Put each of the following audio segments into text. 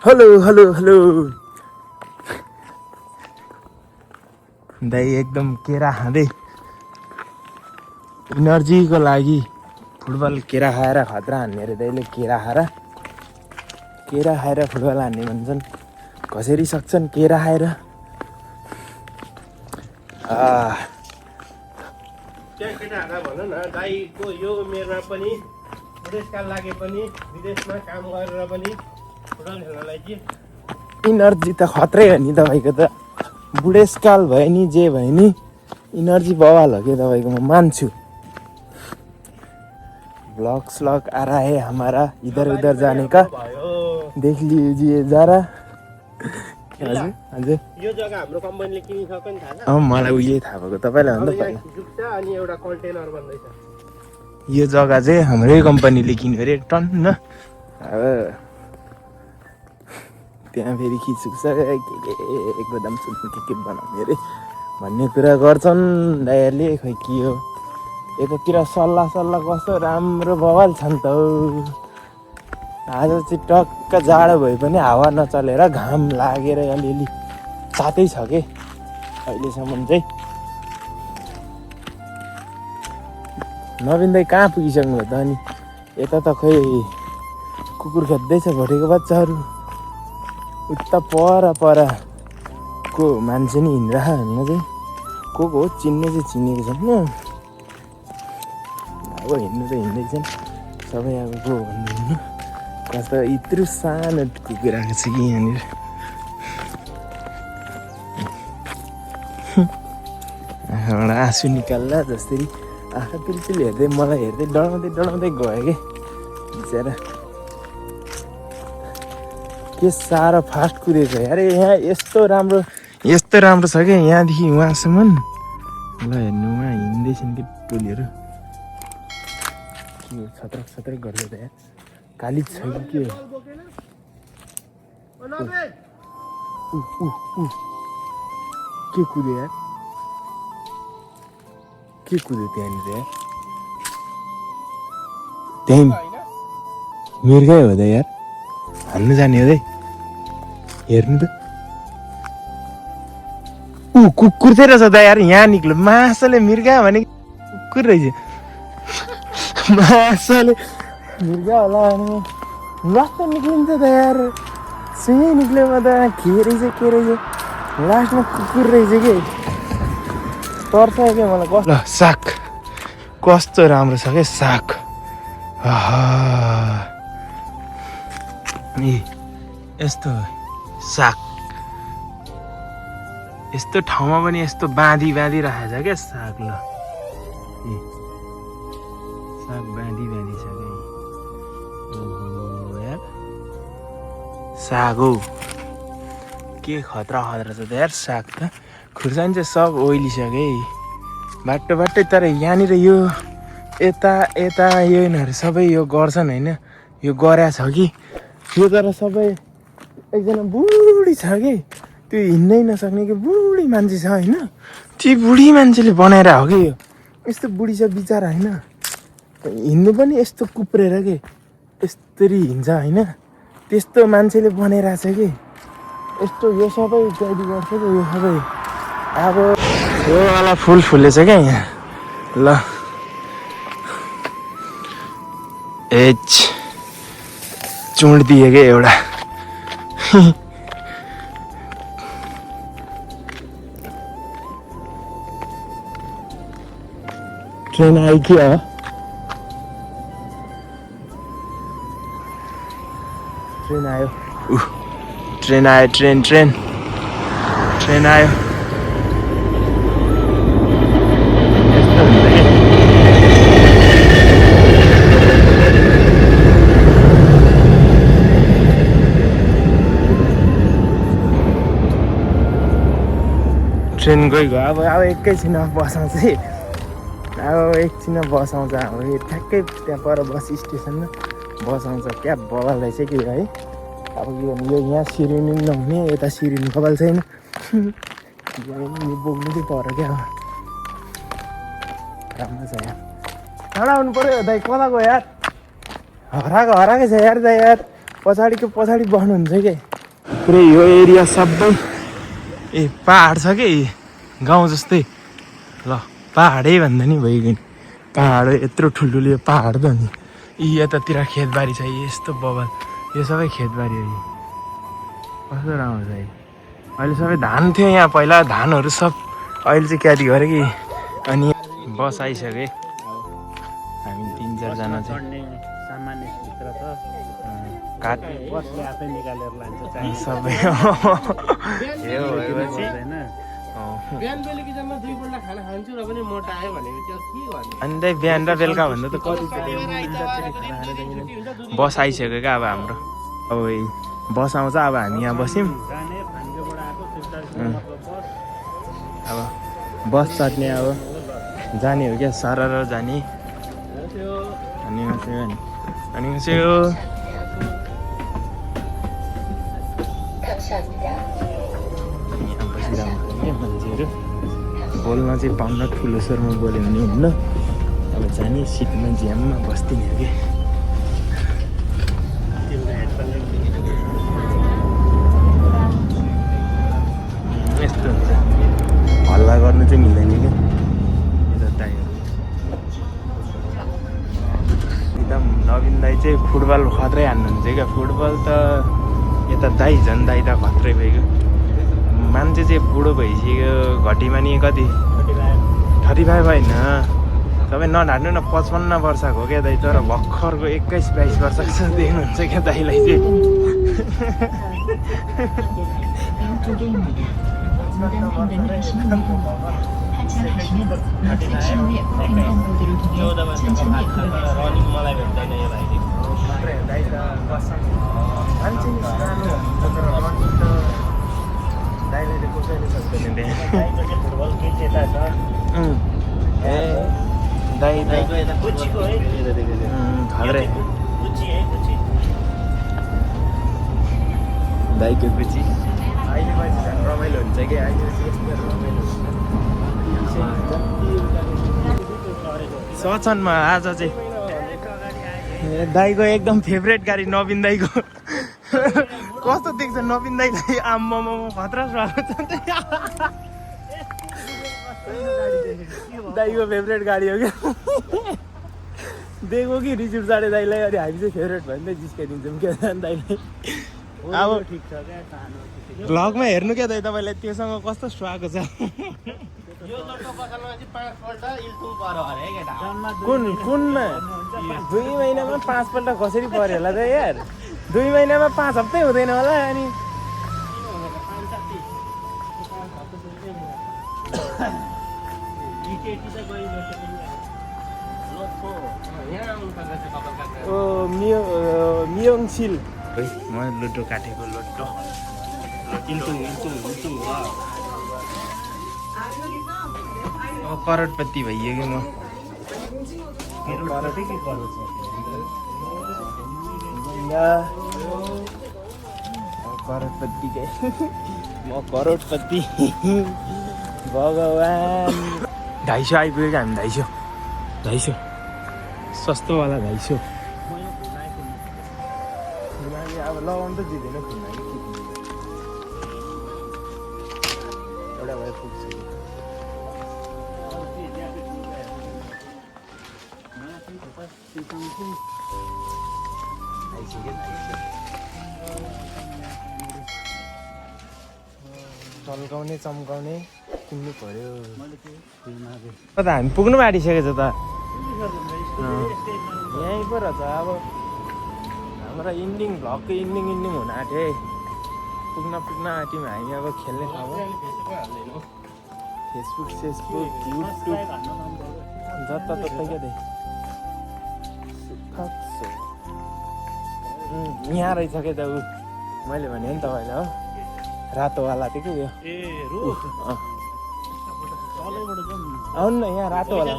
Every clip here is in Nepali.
हेलो हेलो हेलो दाइ एकदम केरा खाँदै इनर्जीको लागि फुटबल केरा खाएर खतरा हान्ने अरे दाइले केरा खाएर फुटबल हान्ने भन्छन् कसरी सक्छन् केरा खाएर केटाहरूलाई भन न दाइको यो उमेरमा पनि बुढेसकाल लागे पनि विदेशमा काम गरेर पनि फुटबल खेल्नलाई कि इनर्जी त खत्रै हो नि तपाईँको त बुढेसकाल भयो नि जे भयो नि इनर्जी बवाल हो कि तपाईँको म मान्छु ब्लॉग स्लॉग आ रहा है हमारा इधर उधर जाने का देख लीजिए जरा हजुर हजुर यो जग्गा हाम्रो कम्पनीले किनिसक्यो नि थाहा मलाई उहिले थाहा भएको तपाईँलाई भन्दा पहिला जुक्छ अनि एउटा कन्टेनर बन्दैछ यो जग्गा चाहिँ हाम्रै कम्पनीले किन्यो अरे टन्न अब त्यहाँ फेरि खिचुक्छ एकदम सुत्नु के बनाउने अरे भन्ने कुरा गर्छन् दाइहरूले खोइ के हो यतातिर सल्लाह कस्तो राम्रो बवाल छ नि त आज चाहिँ टक्क जाडो भए पनि हावा नचलेर घाम लागेर अलिअलि तातै छ के अहिलेसम्म चाहिँ नवीन दाइ कहाँ पुगिसक्नु भयो त अनि यता त खोइ कुकुर खेद्दैछ भोटेको बच्चाहरू उता परको मान्छे नि हिँडिरह भनेर चाहिँ को हो चिन्ने चाहिँ चिनेको छैन अब हिँड्नु त हिँड्दैछन् सबै अब को भन्नु कस्तो यत्रो सानो कुकुर आएको छ कि यहाँनिर आँखाबाट आँसु निकाल्ला जसरी आँखा पिलपिल हेर्दै मलाई हेर्दै डराउँदै गयो कि बिचरा के साह्रो फास्ट कुदेको छ अरे यहाँ यस्तो राम्रो छ क्या यहाँदेखि उहाँसम्म ल हेर्नु उहाँ हिँड्दैछन् कि टोलीहरू के छत्रक गर्दै त यहाँ काली छ कि के के कुद्यो यार के कुद्यो त्यहाँनिर यार त्यहीँ मिर्गै हो त यार हान्नु जाने हो है हेर्नु त कुकुर थिएन रहेछ त यार यहाँ निक्लो मासले मिर्गा भने कुकुर रहेछ मासले मिर्गा होला भने लास्टमा निक्लिन्छ त यार सुई निक्लेमा त के रहेछ लास्टमा कुकुर रहेछ कि तर्छ क्या मलाई ल साग कस्तो राम्रो छ क्या साग यस्तो साग यस्तो ठाउँमा पनि यस्तो बाँधी राखेको छ क्या साग ल साग बाँधी छ क्या ओहो यार साग हौ के खतरा छ त यार साग त खुर्सानी चाहिँ सब ओइलिसक्यो है बाटो तर यहाँनिर यो यता यो यिनीहरू सबै यो गर्छन् होइन यो गरा छ कि यो तर सबै एकजना बुढी छ कि त्यो हिँड्नै नसक्ने कि बुढी मान्छे छ होइन त्यो बुढी मान्छेले बनाएर हो कि यो यस्तो बुढी छ बिचरा होइन हिँड्नु पनि यस्तो कुप्रेर के यस्तरी हिँड्छ होइन त्यस्तो मान्छेले बनाइरहेछ कि यस्तो यो सबै इत्यादि गर्छ कि यो सबै अब यो वाला फुल फुलेछ क्या यहाँ ल चुँड दिए क्या एउटा ट्रेन आयो कि ट्रेन आयो ट्रेन आयो ट्रेन गइगयो अब एकैछिन बसाउँछ है अब एकछिन बसाउँछ अब ठ्याक्कै त्यहाँ पर बस स्टेसनमा बसाउँछ क्या बवाल रहेछ कि है अब यो यहाँ सिरिनी नहुने यता सिरिनी बवाल छैन यो बोक्नु चाहिँ पर क्या राम्रो छ यार टाढा आउनु पऱ्यो दाइ कता गयो यार हराएको छ यार दाइ यार पछाडि बस्नुहुन्छ कि पुरै यो एरिया सबै पहाड छ कि गाउँ जस्तै ल पहाडै भन्दा नि भइगयो नि पहाड यत्रो ठुल्ठुलो पहाड त नि यी यतातिर खेतबारी छ यस्तो बबल यो सबै खेतबारी हो कस्तो राम्रो छ अहिले सबै धान थियो यहाँ पहिला धानहरू सब अहिले चाहिँ क्यारी गऱ्यो कि अनि बस आइसक्यो हामी 3-4 जना चाहिँ काट सबै बिहान बेलुकी जम्मा 2 पल्ट खाना खान्छु र पनि मोटा आयो भनेको त्यो के भन्नु अनि त्यही बिहान र बेलुका भन्दा त कति बस आइसक्यो क्या अब हाम्रो अब बस आउँछ अब हामी यहाँ बस्यौँ अब बस चढ्ने अब जाने हो क्या सरर जाने अनि चाहिँ यहाँ बसिरहेको क्या मान्छेहरू बोल्न चाहिँ पाउन ठुलो स्वरमा बोल्यो भने हुन्न अब जाने सिटमा ज्याममा बस्दिने हो कि यस्तो हुन्छ हल्ला गर्नु चाहिँ मिल्दैन क्या यता दाइहरू एकदम नवीन दाई चाहिँ फुटबल खत्रै हान्नुहुन्छ क्या फुटबल त यता दाई झन् दाई त खत्रै भइगयो मान्छे चाहिँ बुढो भइसक्यो घटीमा नि कति 35 होइन तपाईँ नढाड्नु न 55 वर्षको हो क्या दाइ तर भर्खरको 21-22 वर्षको छ देख्नुहुन्छ क्या दाइलाई चाहिँ मलाई भेट्दैन यो भाइले दाइले कसैले सक्दैन दाइको गुची अहिले पछि झन् रमाइलो हुन्छ कि अहिले सचनमा आज चाहिँ दाइको एकदम फेभरेट गाडी नवीन दाइको कस्तो देख्छ नवीन दाइलाई आम्मामा खतरा स्वागत छ दाइको फेभरेट गाडी हो क्या दिएको कि रिस उठ्छ दाइलाई अनि हामी चाहिँ फेभरेट भयो नि त जिस्काइदिन्छौँ क्या दाइलाई अब ठिक छ क्या भ्लगमा हेर्नु क्या दाइ तपाईँलाई त्योसँग कस्तो स्वागत छ यो जस्तो बगानमा चाहिँ 5 पल्ट इल्टुङ पर्यो अरे केटा कुनमा 2 महिनामा 5 पल्ट कसरी पर्यो होला त यार 2 महिनामा 5 हप्तै हुँदैन होला अनि मियोङसिल म लुटो काटेको लोटो करोडपति भइयो कि म करोडपति के म करोडपति भगवान 250 आइपुग्यो हामी 250 सस्तोवाला 250 अब लगाउनु त दिँदैन खुन्ना कि एउटा भए पुग्छ चल्काउने चम्काउने किन्नु पर्यो त हामी पुग्नु आँटिसकेको छ त यहीँ पो रहेछ अब हाम्रो इन्डिङ भ्लगको इन्डिङ हुन आँट्यो पुग्न आँट्यौँ हामी अब खेल्ने ठाउँमा फेसबुक युट्युब जताततै क्या दे यहाँ रहेछ क्या त ऊ मैले भने नि तपाईँलाई हो रातोवाला थियो कि उयो आउनु न यहाँ रातोवाला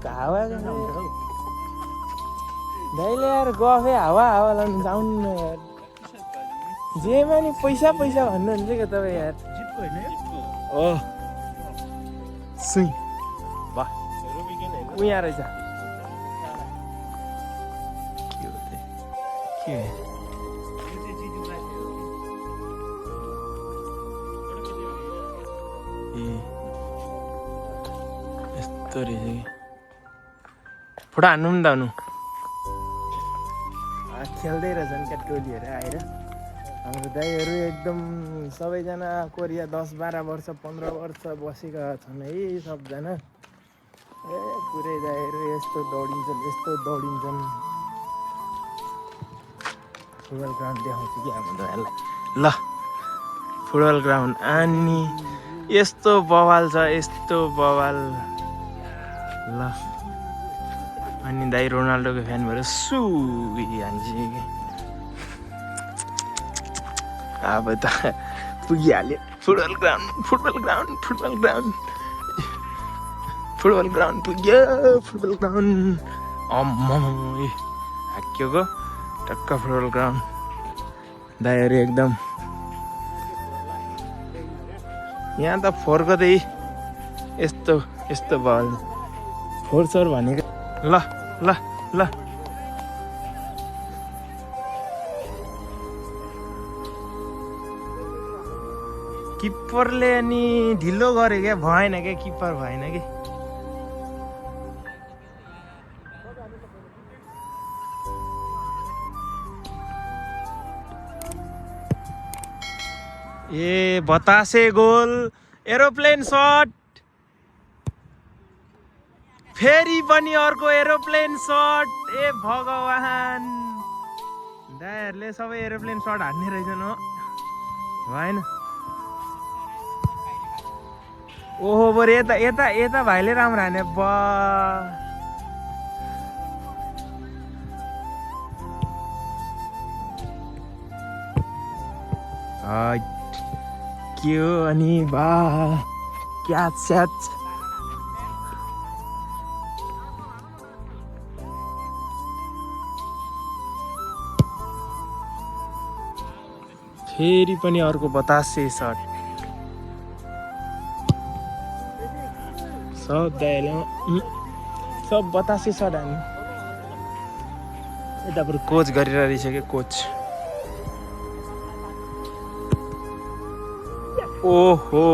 हावा दाइले यार गफै हावा लाउनु जाउनु न यार जेमा नि पैसा भन्नुहुन्छ क्या तपाईँ यार ओ सुई वाह ऊ यहाँ रहेछ के यस्तो रहेछ कि फोटो हान्नु नि त हुनु खेल्दै रहेछन् क्या टोलीहरू आएर हाम्रो दाइहरू एकदम सबैजना कोरिया 10-12 वर्ष 15 वर्ष बसेका छन् है सबजना ए पुरै दाइहरू यस्तो दौडिन्छन् फुटबल ग्राउन्ड देखाउँछु कि अब दाइहरूलाई ल फुटबल ग्राउन्ड अनि यस्तो बवाल छ यस्तो बवाल ल अनि दाइ रोनाल्डोको फ्यान भएर हान्छ कि अब त पुगिहाल्यो फुटबल ग्राउन्ड पुग्यो फुटबल ग्राउन्ड हाक्योको टक्क फुटबल ग्राउन्ड दाइहरू एकदम यहाँ त फोरको त्यही यस्तो बल फोर भनेको ल ल ल किप्परले अनि ढिलो गरे क्या भएन क्या किप्पर भएन कि ए बतासे गोल एरोप्लेन शट फेरि पनि अर्को एरोप्लेन शट ए भगवान दाइहरूले सबै एरोप्लेन शट हान्ने रहेछन् हो भएन ओहो बरु यता भाइले राम्रो हाने बा के हो अनि बा क्याच स्याच फेरि पनि अर्को बतासे सट सब दाइले सब बतासे सट हान्नु यता बरु कोच गरेर रहेछ क्या कोच ओहो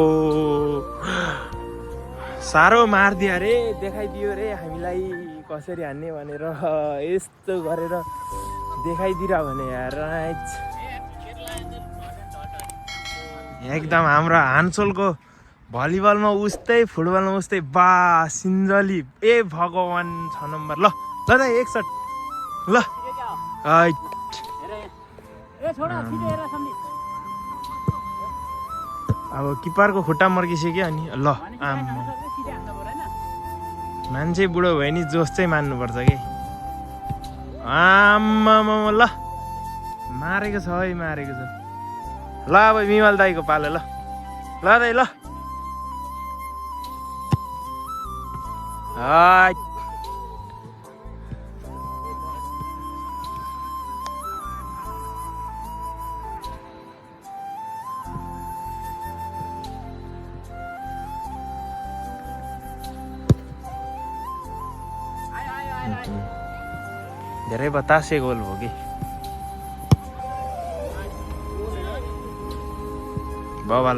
साह्रो मारिदियो अरे देखाइदियो रे हामीलाई कसरी हान्ने भनेर यस्तो गरेर देखाइदिएर भने यार एकदम हाम्रो हानचोलको भलिबलमा उस्तै फुटबलमा उस्तै बा सिन्जली ए भगवान 6 नम्बर ल ल दाइ एक सट ल अब किपरको खुट्टा मर्किसक्यो अनि ल मान्छे बुढो भयो नि जोस चाहिँ मान्नुपर्छ कि आम्मा ल मारेको छ है मारेको छ ल अब विमल दाइको पालो ल दाइ ल धेरै बतासे गोल भयो कि बवाल